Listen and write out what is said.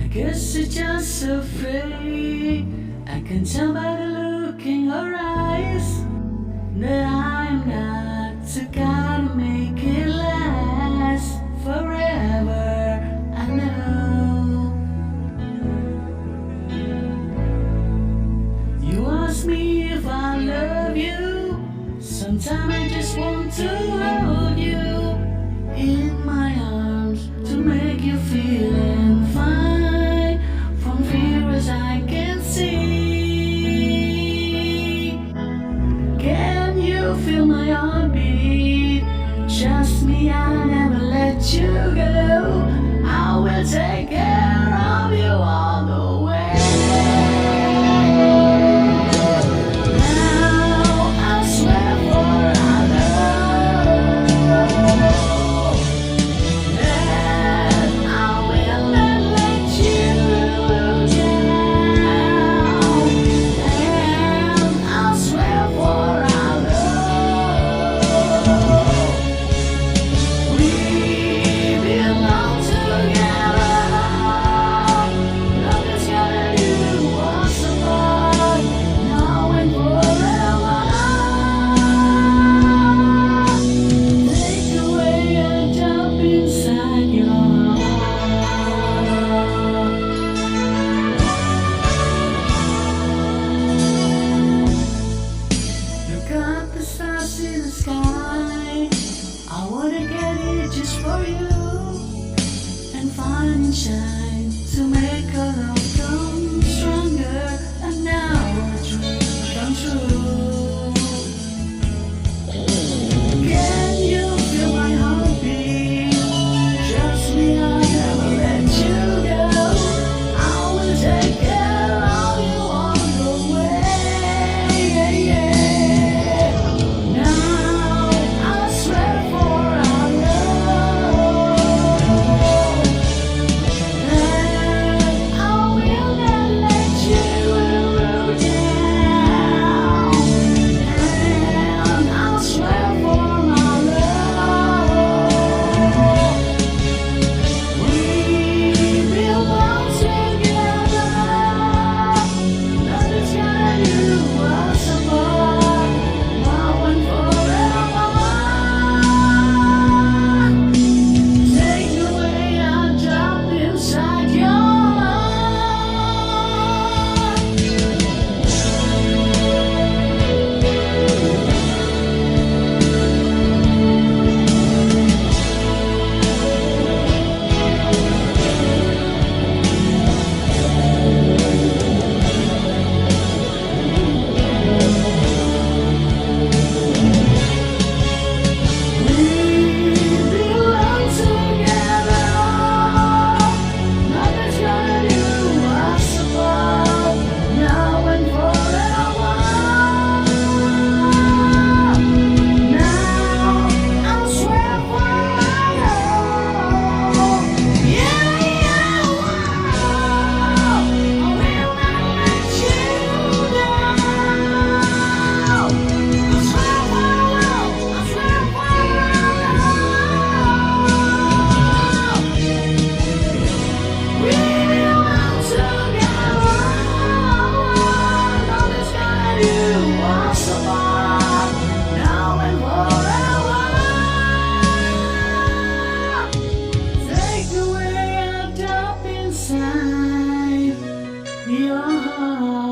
guess it's just afraid. I can tell by the look in her eyes that I'm not the guy to make it last forever. I know. You ask me if I love you. Sometimes I just want to hold you in my arms to make you feel fine from fear as I can see. Can you feel my heartbeat? Trust me, I'll never let you go. I will take care of you all the way. In the sky, I wanna get it just for you and find and shine to make our love come stronger and now our dream come true. Can you feel my heartbeat? Trust me, I'll never let you go. I will take care of you all the way. Inside your heart.